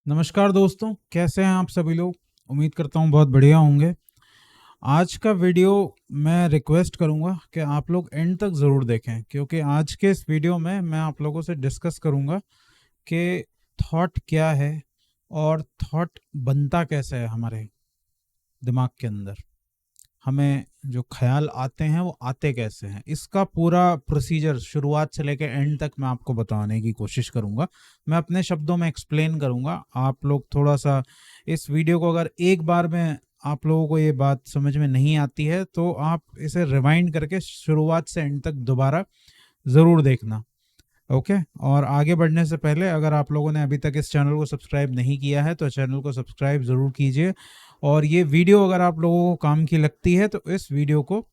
नमस्कार दोस्तों, कैसे हैं आप सभी लोग। उम्मीद करता हूँ बहुत बढ़िया होंगे। आज का वीडियो मैं रिक्वेस्ट करूँगा कि आप लोग एंड तक ज़रूर देखें, क्योंकि आज के इस वीडियो में मैं आप लोगों से डिस्कस करूँगा कि थॉट क्या है और थॉट बनता कैसे है हमारे दिमाग के अंदर। हमें जो ख्याल आते हैं वो आते कैसे हैं, इसका पूरा प्रोसीजर शुरुआत से लेकर एंड तक मैं आपको बताने की कोशिश करूंगा। मैं अपने शब्दों में एक्सप्लेन करूंगा। आप लोग थोड़ा सा इस वीडियो को अगर एक बार में आप लोगों को ये बात समझ में नहीं आती है तो आप इसे रिवाइंड करके शुरुआत से एंड तक दोबारा ज़रूर देखना। ओके। और आगे बढ़ने से पहले अगर आप लोगों ने अभी तक इस चैनल को सब्सक्राइब नहीं किया है तो चैनल को सब्सक्राइब ज़रूर कीजिए। और ये वीडियो अगर आप लोगों को काम की लगती है तो इस वीडियो को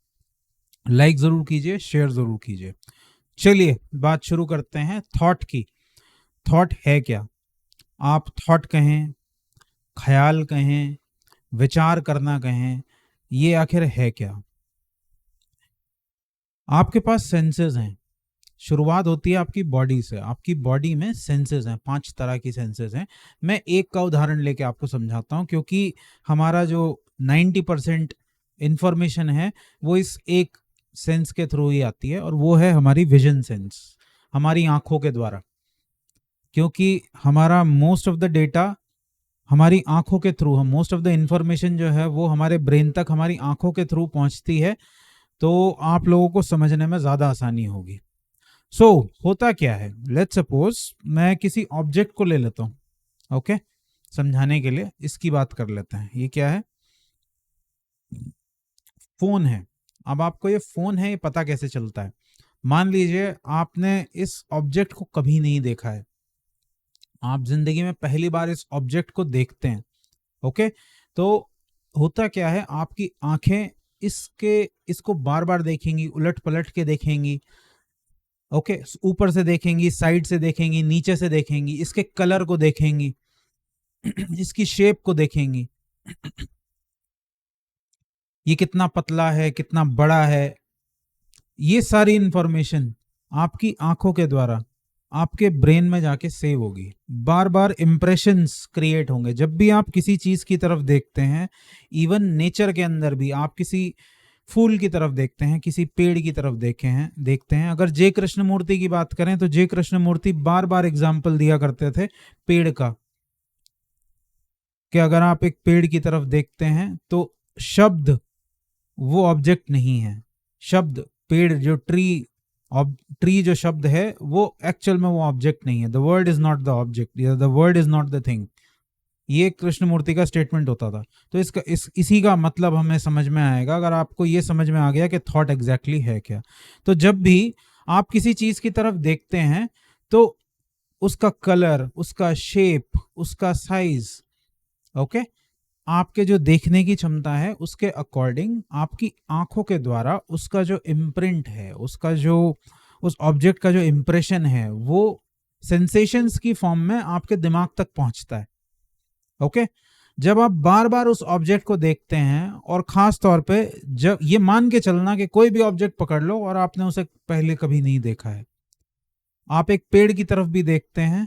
लाइक ज़रूर कीजिए, शेयर ज़रूर कीजिए। चलिए बात शुरू करते हैं थॉट की। थॉट है क्या? आप थॉट कहें, ख्याल कहें, विचार करना कहें, ये आखिर है क्या? आपके पास सेंसेस हैं। शुरुआत होती है आपकी बॉडी से। आपकी बॉडी में सेंसेस हैं, 5 तरह की सेंसेस हैं। मैं एक का उदाहरण लेके आपको समझाता हूँ, क्योंकि हमारा जो 90% इंफॉर्मेशन है वो इस एक सेंस के थ्रू ही आती है, और वो है हमारी विजन सेंस, हमारी आंखों के द्वारा। क्योंकि हमारा मोस्ट ऑफ द डेटा हमारी आंखों के थ्रू, हम मोस्ट ऑफ द इंफॉर्मेशन जो है वो हमारे ब्रेन तक हमारी आंखों के थ्रू पहुंचती है, तो आप लोगों को समझने में ज़्यादा आसानी होगी। होता क्या है, लेट्स सपोज मैं किसी ऑब्जेक्ट को ले लेता हूं। ओके, समझाने के लिए इसकी बात कर लेते हैं। ये क्या है? फोन है। अब आपको ये फोन है ये पता कैसे चलता है? मान लीजिए आपने इस ऑब्जेक्ट को कभी नहीं देखा है, आप जिंदगी में पहली बार इस ऑब्जेक्ट को देखते हैं। ओके, तो होता क्या है, आपकी आंखें इसको बार बार देखेंगी, उलट पलट के देखेंगी। ओके, ऊपर से देखेंगी, साइड से देखेंगी, नीचे से देखेंगी, इसके कलर को देखेंगी, इसकी शेप को देखेंगी, ये कितना पतला है, कितना बड़ा है। ये सारी इंफॉर्मेशन आपकी आंखों के द्वारा आपके ब्रेन में जाके सेव होगी। बार बार इंप्रेशंस क्रिएट होंगे जब भी आप किसी चीज की तरफ देखते हैं। इवन नेचर के अंदर भी आप किसी फूल की तरफ देखते हैं, किसी पेड़ की तरफ देखते हैं। अगर जय कृष्ण मूर्ति की बात करें तो जय कृष्ण मूर्ति बार बार एग्जाम्पल दिया करते थे पेड़ का, कि अगर आप एक पेड़ की तरफ देखते हैं तो शब्द वो ऑब्जेक्ट नहीं है। शब्द, पेड़ जो ट्री जो शब्द है वो एक्चुअल में वो ऑब्जेक्ट नहीं है। The word is not the object, the word is not the thing. ये कृष्णमूर्ति का स्टेटमेंट होता था। तो इसी का मतलब हमें समझ में आएगा अगर आपको ये समझ में आ गया कि थॉट एग्जैक्टली है क्या। तो जब भी आप किसी चीज की तरफ देखते हैं तो उसका कलर, उसका शेप, उसका साइज, ओके, आपके जो देखने की क्षमता है उसके अकॉर्डिंग आपकी आंखों के द्वारा उसका जो इम्प्रिंट है, उसका जो उस ऑब्जेक्ट का जो इम्प्रेशन है वो सेंसेशंस की फॉर्म में आपके दिमाग तक पहुंचता है। ओके, जब आप बार बार उस ऑब्जेक्ट को देखते हैं, और खास तौर पे जब ये मान के चलना कि कोई भी ऑब्जेक्ट पकड़ लो और आपने उसे पहले कभी नहीं देखा है, आप एक पेड़ की तरफ भी देखते हैं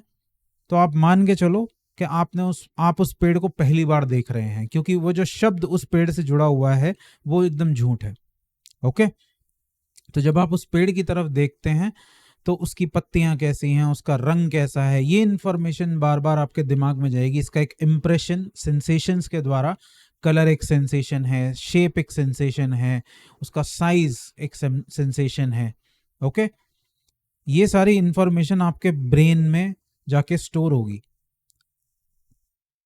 तो आप मान के चलो कि आप उस पेड़ को पहली बार देख रहे हैं, क्योंकि वो जो शब्द उस पेड़ से जुड़ा हुआ है वो एकदम झूठ है। ओके, तो जब आप उस पेड़ की तरफ देखते हैं तो उसकी पत्तियां कैसी हैं, उसका रंग कैसा है, ये इंफॉर्मेशन बार बार आपके दिमाग में जाएगी। इसका एक इम्प्रेशन सेंसेशंस के द्वारा, कलर एक सेंसेशन है, शेप एक सेंसेशन है, उसका साइज एक सेंसेशन है। ओके, ये सारी इंफॉर्मेशन आपके ब्रेन में जाके स्टोर होगी।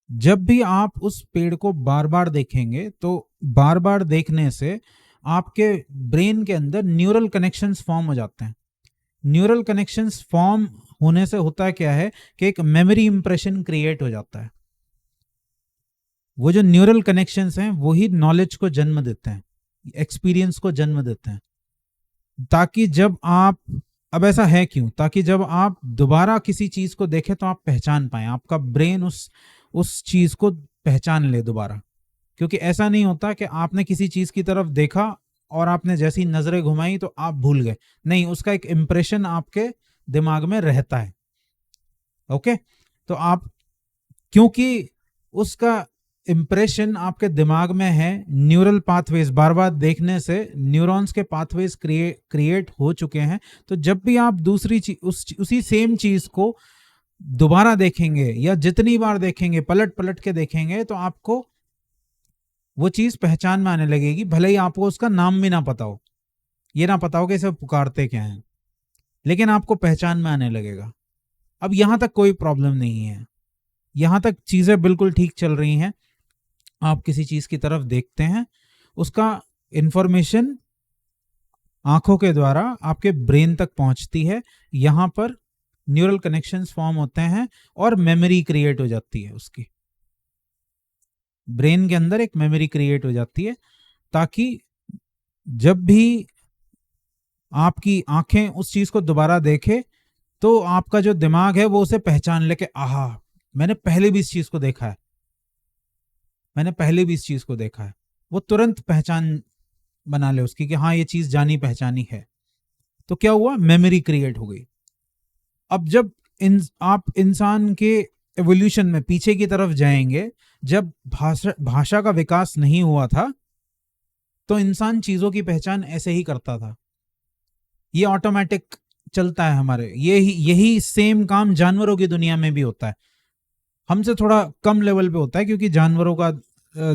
जब भी आप उस पेड़ को बार बार देखेंगे तो बार बार देखने से आपके ब्रेन के अंदर न्यूरल कनेक्शंस फॉर्म हो जाते हैं। न्यूरल कनेक्शंस फॉर्म होने से होता क्या है कि एक मेमोरी इंप्रेशन क्रिएट हो जाता है। वो जो न्यूरल कनेक्शंस हैं वही नॉलेज को जन्म देते हैं, एक्सपीरियंस को जन्म देते हैं। ताकि जब आप, अब ऐसा है क्यों, ताकि जब आप दोबारा किसी चीज को देखें तो आप पहचान पाए, आपका ब्रेन उस चीज को पहचान ले दोबारा। क्योंकि ऐसा नहीं होता कि आपने किसी चीज की तरफ देखा और आपने जैसी नजरें घुमाई तो आप भूल गए। नहीं, उसका एक इंप्रेशन आपके दिमाग में रहता है। ओके, तो आप क्योंकि उसका इम्प्रेशन आपके दिमाग में है। न्यूरल पाथवेज बार बार देखने से न्यूरॉन्स के पाथवेज क्रिएट हो चुके हैं। तो जब भी आप दूसरी चीज उसी सेम चीज को दोबारा देखेंगे या जितनी बार देखेंगे, पलट पलट के देखेंगे, तो आपको वो चीज पहचान में आने लगेगी, भले ही आपको उसका नाम भी ना पता हो, ये ना पता हो कि इसे पुकारते क्या हैं, लेकिन आपको पहचान में आने लगेगा। अब यहां तक कोई प्रॉब्लम नहीं है, यहां तक चीजें बिल्कुल ठीक चल रही हैं। आप किसी चीज की तरफ देखते हैं, उसका इंफॉर्मेशन आंखों के द्वारा आपके ब्रेन तक पहुंचती है, यहां पर न्यूरल कनेक्शंस फॉर्म होते हैं और मेमोरी क्रिएट हो जाती है। उसकी ब्रेन के अंदर एक मेमोरी क्रिएट हो जाती है, ताकि जब भी आपकी आंखें उस चीज को दोबारा देखे तो आपका जो दिमाग है वो उसे पहचान ले के, आहा मैंने पहले भी इस चीज को देखा है, मैंने पहले भी इस चीज को देखा है। वो तुरंत पहचान बना ले उसकी कि हाँ ये चीज जानी पहचानी है। तो क्या हुआ, मेमोरी क्रिएट हो गई। अब जब आप इंसान के एवोल्यूशन में पीछे की तरफ जाएंगे, जब भाषा का विकास नहीं हुआ था तो इंसान चीजों की पहचान ऐसे ही करता था, ये ऑटोमेटिक चलता है हमारे। यही सेम काम जानवरों की दुनिया में भी होता है, हमसे थोड़ा कम लेवल पे होता है, क्योंकि जानवरों का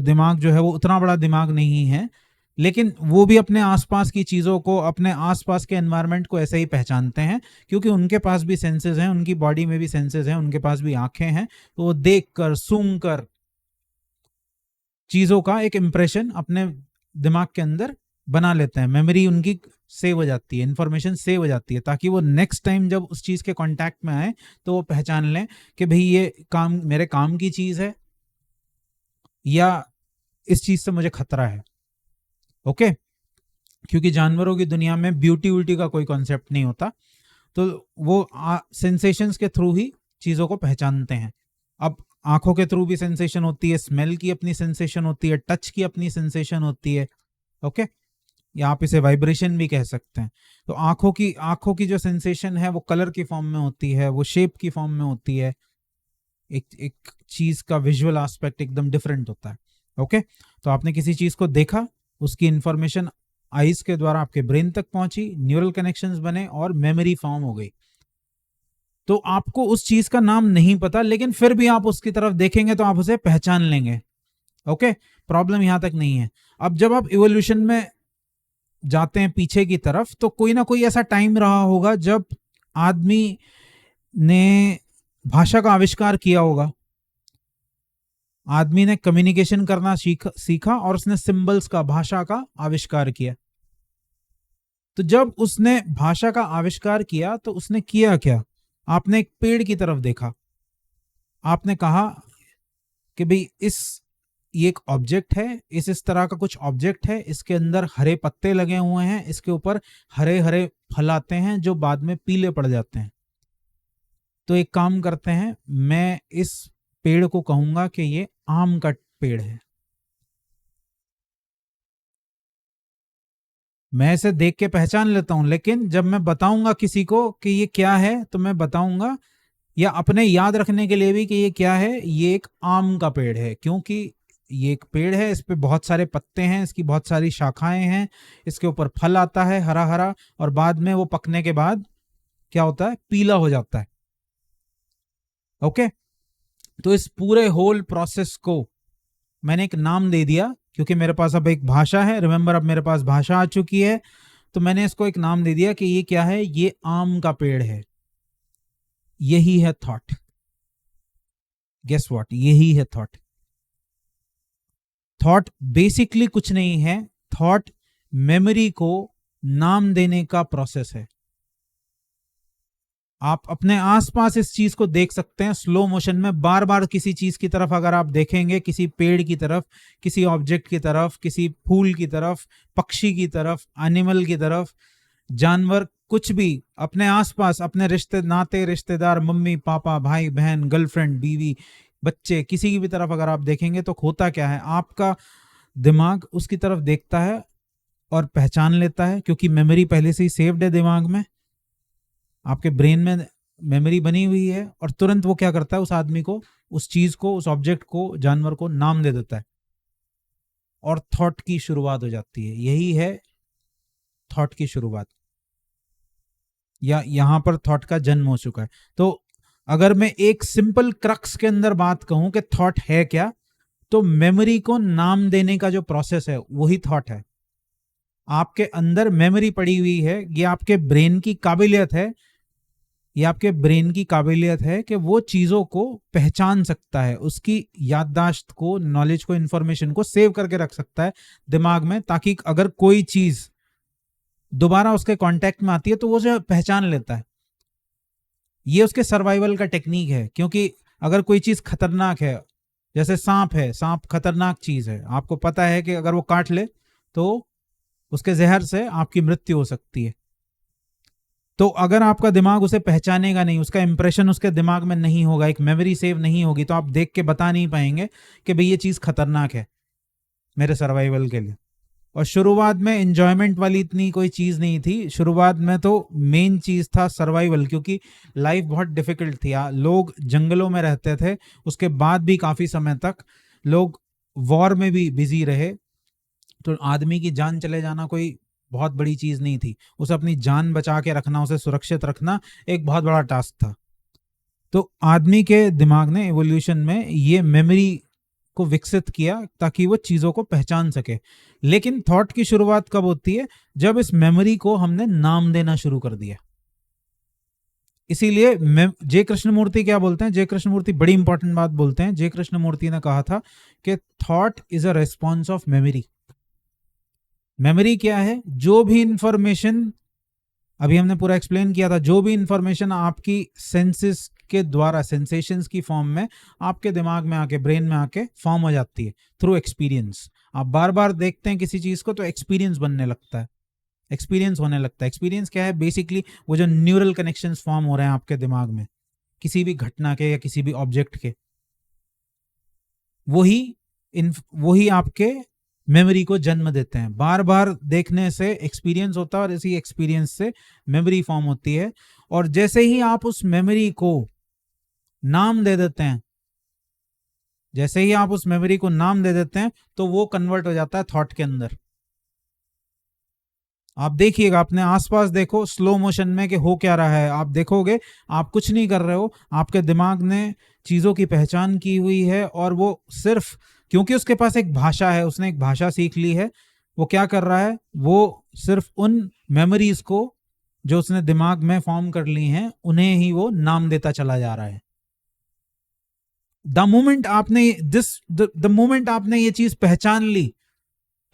दिमाग जो है वो उतना बड़ा दिमाग नहीं है, लेकिन वो भी अपने आसपास की चीज़ों को, अपने आसपास के एनवायरनमेंट को ऐसे ही पहचानते हैं, क्योंकि उनके पास भी सेंसेस हैं, उनकी बॉडी में भी सेंसेस हैं, उनके पास भी आंखें हैं। तो वो देख कर, सूंघ कर चीज़ों का एक इम्प्रेशन अपने दिमाग के अंदर बना लेते हैं। मेमोरी उनकी सेव हो जाती है, इंफॉर्मेशन सेव हो जाती है, ताकि वो नेक्स्ट टाइम जब उस चीज़ के कांटेक्ट में आए तो वो पहचान लें कि भाई ये काम मेरे काम की चीज़ है या इस चीज़ से मुझे खतरा है। ओके, क्योंकि जानवरों की दुनिया में ब्यूटी वूटी का कोई कॉन्सेप्ट नहीं होता, तो वो सेंसेशंस के थ्रू ही चीज़ों को पहचानते हैं। अब आंखों के थ्रू भी सेंसेशन होती है, स्मेल की अपनी सेंसेशन होती है, टच की अपनी सेंसेशन होती है। ओके, या आप इसे वाइब्रेशन भी कह सकते हैं। तो आंखों की जो सेंसेशन है वो कलर की फॉर्म में होती है, वो शेप की फॉर्म में होती है। एक चीज का विजुअल एस्पेक्ट एकदम डिफरेंट होता है। ओके, तो आपने किसी चीज को देखा, उसकी इंफॉर्मेशन आईज के द्वारा आपके ब्रेन तक पहुंची, न्यूरल कनेक्शंस बने और मेमोरी फॉर्म हो गई। तो आपको उस चीज का नाम नहीं पता, लेकिन फिर भी आप उसकी तरफ देखेंगे तो आप उसे पहचान लेंगे। ओके, प्रॉब्लम यहां तक नहीं है। अब जब आप इवोल्यूशन में जाते हैं पीछे की तरफ, तो कोई ना कोई ऐसा टाइम रहा होगा जब आदमी ने भाषा का आविष्कार किया होगा, आदमी ने कम्युनिकेशन करना सीखा और उसने सिंबल्स का, भाषा का आविष्कार किया। तो जब उसने भाषा का आविष्कार किया तो उसने किया क्या, आपने एक पेड़ की तरफ देखा, आपने कहा कि भाई ये एक ऑब्जेक्ट है, इस तरह का कुछ ऑब्जेक्ट है, इसके अंदर हरे पत्ते लगे हुए हैं, इसके ऊपर हरे हरे फल आते हैं जो बाद में पीले पड़ जाते हैं। तो एक काम करते हैं, मैं इस पेड़ को कहूंगा कि ये आम का पेड़ है। मैं इसे देख के पहचान लेता हूं, लेकिन जब मैं बताऊंगा किसी को कि ये क्या है, तो मैं बताऊंगा, या अपने याद रखने के लिए भी कि ये क्या है, ये एक आम का पेड़ है, क्योंकि ये एक पेड़ है, इस पे बहुत सारे पत्ते हैं, इसकी बहुत सारी शाखाएं हैं, इसके ऊपर फल आता है हरा हरा, और बाद में वो पकने के बाद क्या होता है, पीला हो जाता है। ओके, तो इस पूरे होल प्रोसेस को मैंने एक नाम दे दिया, क्योंकि मेरे पास अब एक भाषा है, रिमेंबर अब मेरे पास भाषा आ चुकी है, तो मैंने इसको एक नाम दे दिया कि ये क्या है, ये आम का पेड़ है। यही है थॉट। गेस व्हाट, यही है थॉट। थॉट बेसिकली कुछ नहीं है, थॉट मेमोरी को नाम देने का प्रोसेस है। आप अपने आसपास इस चीज को देख सकते हैं स्लो मोशन में, बार बार किसी चीज की तरफ अगर आप देखेंगे, किसी पेड़ की तरफ, किसी ऑब्जेक्ट की तरफ, किसी फूल की तरफ, पक्षी की तरफ, एनिमल की तरफ, जानवर, कुछ भी अपने आसपास, अपने नाते रिश्तेदार, मम्मी पापा, भाई बहन, गर्लफ्रेंड बीवी, बच्चे, किसी की भी तरफ अगर आप देखेंगे तो होता क्या है, आपका दिमाग उसकी तरफ देखता है और पहचान लेता है, क्योंकि मेमोरी पहले से ही सेव्ड है दिमाग में, आपके ब्रेन में मेमोरी बनी हुई है और तुरंत वो क्या करता है, उस आदमी को, उस चीज को, उस ऑब्जेक्ट को, जानवर को नाम दे देता है और थॉट की शुरुआत हो जाती है। यही है थॉट की शुरुआत, या यहां पर थॉट का जन्म हो चुका है। तो अगर मैं एक सिंपल क्रक्स के अंदर बात कहूं कि थॉट है क्या, तो मेमोरी को नाम देने का जो प्रोसेस है वही थॉट है। आपके अंदर मेमोरी पड़ी हुई है, ये आपके ब्रेन की काबिलियत है, ये आपके ब्रेन की काबिलियत है कि वो चीजों को पहचान सकता है, उसकी याददाश्त को, नॉलेज को, इंफॉर्मेशन को सेव करके रख सकता है दिमाग में, ताकि अगर कोई चीज दोबारा उसके कांटेक्ट में आती है तो वो जो पहचान लेता है। ये उसके सर्वाइवल का टेक्निक है, क्योंकि अगर कोई चीज खतरनाक है, जैसे सांप है, सांप खतरनाक चीज है, आपको पता है कि अगर वो काट ले तो उसके जहर से आपकी मृत्यु हो सकती है। तो अगर आपका दिमाग उसे पहचानेगा नहीं, उसका इंप्रेशन उसके दिमाग में नहीं होगा, एक मेमोरी सेव नहीं होगी, तो आप देख के बता नहीं पाएंगे कि भाई ये चीज खतरनाक है मेरे सर्वाइवल के लिए। और शुरुआत में एंजॉयमेंट वाली इतनी कोई चीज नहीं थी, शुरुआत में तो मेन चीज था सर्वाइवल, क्योंकि लाइफ बहुत डिफिकल्ट थी। लोग जंगलों में रहते थे, उसके बाद भी काफी समय तक लोग वॉर में भी बिजी रहे, तो आदमी की जान चले जाना कोई बहुत बड़ी चीज नहीं थी, उसे अपनी जान बचा के रखना, उसे सुरक्षित रखना एक बहुत बड़ा टास्क था। तो आदमी के दिमाग ने एवोल्यूशन में ये मेमोरी को विकसित किया ताकि वो चीजों को पहचान सके। लेकिन थॉट की शुरुआत कब होती है, जब इस मेमोरी को हमने नाम देना शुरू कर दिया। इसीलिए जय कृष्णमूर्ति क्या बोलते हैं, जय कृष्णमूर्ति बड़ी इंपॉर्टेंट बात बोलते हैं। जय कृष्णमूर्ति ने कहा था कि thought is a response of memory. Memory क्या है, जो भी इंफॉर्मेशन, अभी हमने पूरा एक्सप्लेन किया था, जो भी इंफॉर्मेशन आपकी सेंसेस के द्वारा, सेंसेशंस की फॉर्म में आपके दिमाग में आके, ब्रेन में आके फॉर्म हो जाती है थ्रू एक्सपीरियंस। आप बार बार देखते हैं किसी चीज को तो एक्सपीरियंस बनने लगता है, एक्सपीरियंस होने लगता है। एक्सपीरियंस क्या है, बेसिकली वो जो न्यूरल कनेक्शंस फॉर्म हो रहे हैं आपके दिमाग में किसी भी घटना के या किसी भी ऑब्जेक्ट के, वही आपके मेमोरी को जन्म देते हैं। बार बार देखने से एक्सपीरियंस होता है और इसी एक्सपीरियंस से मेमोरी फॉर्म होती है। और जैसे ही आप उस मेमोरी को नाम दे देते हैं, जैसे ही आप उस मेमोरी को नाम दे देते हैं, तो वो कन्वर्ट हो जाता है थॉट के अंदर। आप देखिएगा, अपने आसपास देखो स्लो मोशन में कि हो क्या रहा है। आप देखोगे आप कुछ नहीं कर रहे हो, आपके दिमाग ने चीजों की पहचान की हुई है, और वो सिर्फ क्योंकि उसके पास एक भाषा है, उसने एक भाषा सीख ली है, वो क्या कर रहा है, वो सिर्फ उन मेमोरीज को जो उसने दिमाग में फॉर्म कर ली हैं, उन्हें ही वो नाम देता चला जा रहा है। द मोमेंट आपने ये चीज पहचान ली,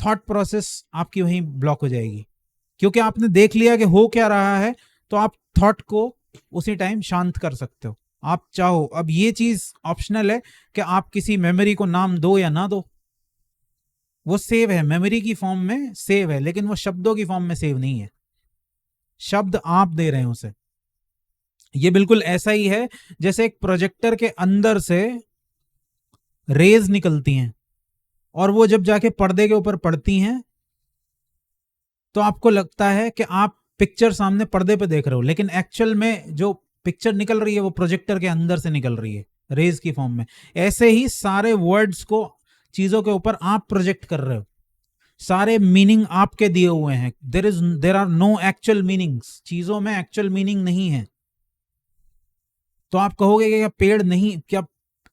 थॉट प्रोसेस आपकी वहीं ब्लॉक हो जाएगी, क्योंकि आपने देख लिया कि हो क्या रहा है, तो आप थॉट को उसी टाइम शांत कर सकते हो। आप चाहो, अब ये चीज ऑप्शनल है कि आप किसी मेमोरी को नाम दो या ना दो, वो सेव है, मेमोरी की फॉर्म में सेव है, लेकिन वो शब्दों की फॉर्म में सेव नहीं है। शब्द आप दे रहे हैं उसे। ये बिल्कुल ऐसा ही है जैसे एक प्रोजेक्टर के अंदर से रेज निकलती हैं और वो जब जाके पर्दे के ऊपर पड़ती हैं, तो आपको लगता है कि आप पिक्चर सामने पर्दे पे देख रहे हो, लेकिन एक्चुअल में जो पिक्चर निकल रही है वो प्रोजेक्टर के अंदर से निकल रही है, रेज की फॉर्म में। ऐसे ही सारे वर्ड्स को, चीजों के ऊपर आप प्रोजेक्ट कर रहे हो, सारे मीनिंग आपके दिए हुए हैं। There are no actual meanings, चीजों में एक्चुअल मीनिंग नहीं है। तो आप कहोगे कि क्या पेड़ नहीं, क्या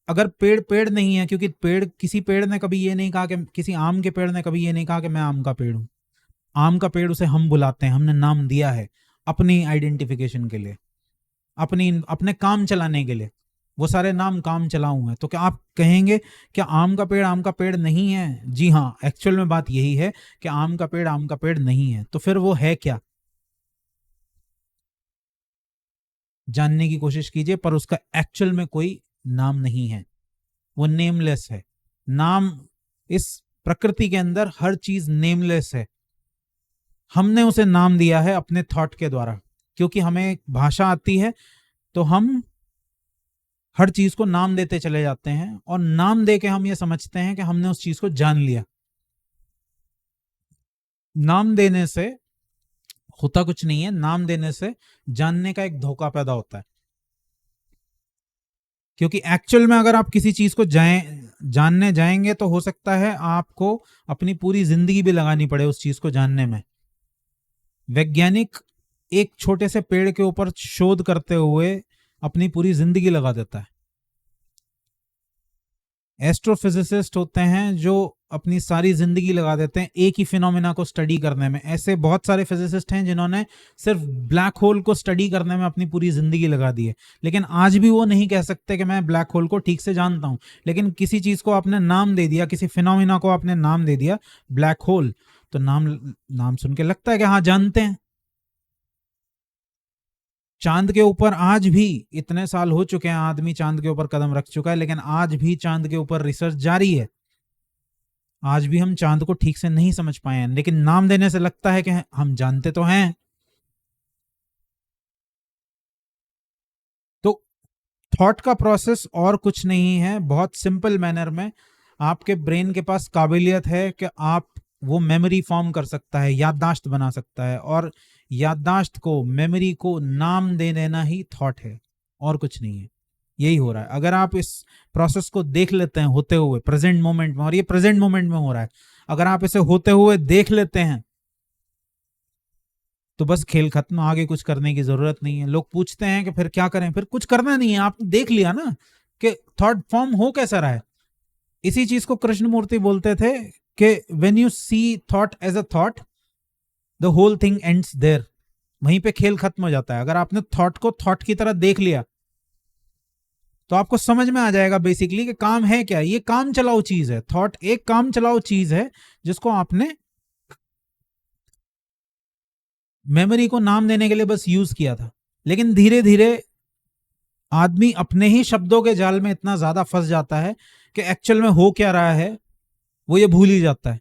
अगर पेड़ पेड़ नहीं है, क्योंकि किसी पेड़ ने कभी ये नहीं कहा कि, किसी आम के पेड़ ने कभी ये नहीं कहा कि मैं आम का पेड़ हूं। आम का पेड़ उसे हम बुलाते हैं, हमने नाम दिया है अपनी आइडेंटिफिकेशन के लिए, अपने काम चलाने के लिए। वो सारे नाम काम चलाऊ हैं। तो क्या आप कहेंगे क्या आम का पेड़ नहीं है? जी हाँ, एक्चुअल में बात यही है कि आम का पेड़ नहीं है। तो फिर वो है क्या, जानने की कोशिश कीजिए, पर उसका एक्चुअल में कोई नाम नहीं है, वो नेमलेस है। नाम, इस प्रकृति के अंदर हर चीज नेमलेस है। हमने उसे नाम दिया है अपने थॉट के द्वारा, क्योंकि हमें एक भाषा आती है, तो हम हर चीज को नाम देते चले जाते हैं, और नाम देके हम ये समझते हैं कि हमने उस चीज को जान लिया। नाम देने से होता कुछ नहीं है, नाम देने से जानने का एक धोखा पैदा होता है। क्योंकि एक्चुअल में अगर आप किसी चीज को जानने जाएंगे तो हो सकता है आपको अपनी पूरी जिंदगी भी लगानी पड़े उस चीज को जानने में। वैज्ञानिक एक छोटे से पेड़ के ऊपर शोध करते हुए अपनी पूरी जिंदगी लगा देता है। एस्ट्रोफिजिसिस्ट होते हैं जो अपनी सारी जिंदगी लगा देते हैं एक ही फिनोमेना को स्टडी करने में। ऐसे बहुत सारे फिजिसिस्ट हैं जिन्होंने सिर्फ ब्लैक होल को स्टडी करने में अपनी पूरी जिंदगी लगा दी है, लेकिन आज भी वो नहीं कह सकते कि मैं ब्लैक होल को ठीक से जानता हूं। लेकिन किसी चीज को आपने नाम दे दिया, किसी फिनोमेना को आपने नाम दे दिया ब्लैक होल, तो नाम सुन के लगता है कि हाँ जानते हैं। चांद के ऊपर आज भी इतने साल हो चुके हैं, आदमी चांद के ऊपर कदम रख चुका है, लेकिन आज भी चांद के ऊपर रिसर्च जारी है। आज भी हम चांद को ठीक से नहीं समझ पाए हैं, लेकिन नाम देने से लगता है कि हम जानते तो हैं। तो थॉट का प्रोसेस और कुछ नहीं है, बहुत सिंपल मैनर में आपके ब्रेन के पास काबिलियत है कि आप वो मेमोरी फॉर्म कर सकता है, याददाश्त बना सकता है, और याददाश्त को, मेमोरी को नाम दे देना ही थॉट है, और कुछ नहीं है। यही हो रहा है। अगर आप इस प्रोसेस को देख लेते हैं होते हुए प्रेजेंट मोमेंट में, और ये प्रेजेंट मोमेंट में हो रहा है, अगर आप इसे होते हुए देख लेते हैं तो बस खेल खत्म, आगे कुछ करने की जरूरत नहीं है। लोग पूछते हैं कि फिर क्या करें, फिर कुछ करना नहीं है, आपने देख लिया ना कि थॉट फॉर्म हो कैसा रहा है। इसी चीज को कृष्णमूर्ति बोलते थे कि when you see thought as a thought the whole thing ends there. वहीं पे खेल खत्म हो जाता है। अगर आपने थॉट को थॉट की तरह देख लिया तो आपको समझ में आ जाएगा बेसिकली कि काम है क्या। ये काम चलाओ चीज है, थॉट एक काम चलाओ चीज है जिसको आपने मेमोरी को नाम देने के लिए बस यूज किया था। लेकिन धीरे धीरे आदमी अपने ही शब्दों के जाल में इतना ज्यादा फंस जाता है कि एक्चुअल में हो क्या रहा है वो ये भूल ही जाता है।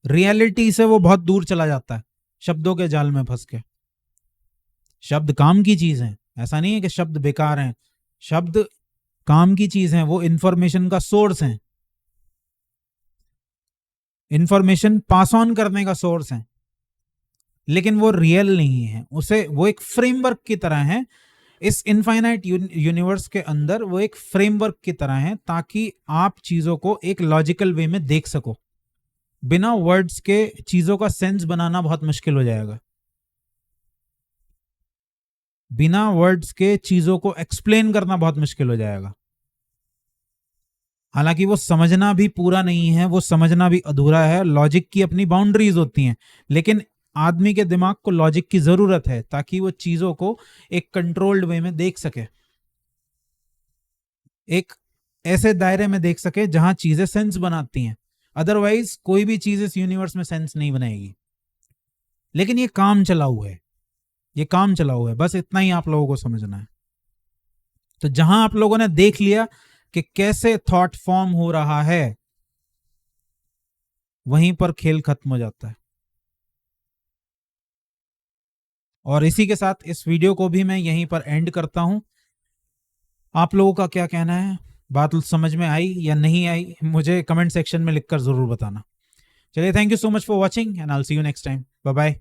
रियलिटी से वो बहुत दूर चला जाता है शब्दों के जाल में फंस के। शब्द काम की चीज है, ऐसा नहीं है कि शब्द बेकार हैं। शब्द काम की चीज है, वो इंफॉर्मेशन का सोर्स है, इंफॉर्मेशन पास ऑन करने का सोर्स है, लेकिन वो रियल नहीं है। उसे वो एक फ्रेमवर्क की तरह है। इस इनफाइनाइट यूनिवर्स के अंदर वो एक फ्रेमवर्क की तरह है, ताकि आप चीजों को एक लॉजिकल वे में देख सको। बिना वर्ड्स के चीजों का सेंस बनाना बहुत मुश्किल हो जाएगा। बिना वर्ड्स के चीजों को एक्सप्लेन करना बहुत मुश्किल हो जाएगा। हालांकि वो समझना भी पूरा नहीं है, वो समझना भी अधूरा है। लॉजिक की अपनी बाउंड्रीज होती हैं, लेकिन आदमी के दिमाग को लॉजिक की जरूरत है ताकि वो चीजों को एक कंट्रोल्ड वे में देख सके, एक ऐसे दायरे में देख सके जहां चीजें सेंस बनाती हैं। अदरवाइज कोई भी चीज इस यूनिवर्स में सेंस नहीं बनाएगी। लेकिन ये काम चलाऊ है, ये काम चलाऊ है, बस इतना ही आप लोगों को समझना है। तो जहां आप लोगों ने देख लिया कि कैसे थॉट फॉर्म हो रहा है, वहीं पर खेल खत्म हो जाता है। और इसी के साथ इस वीडियो को भी मैं यहीं पर एंड करता हूं। आप लोगों का क्या कहना है, बात समझ में आई या नहीं आई, मुझे कमेंट सेक्शन में लिखकर जरूर बताना। चलिए, thank you so much for watching and I will see you next time. Bye bye.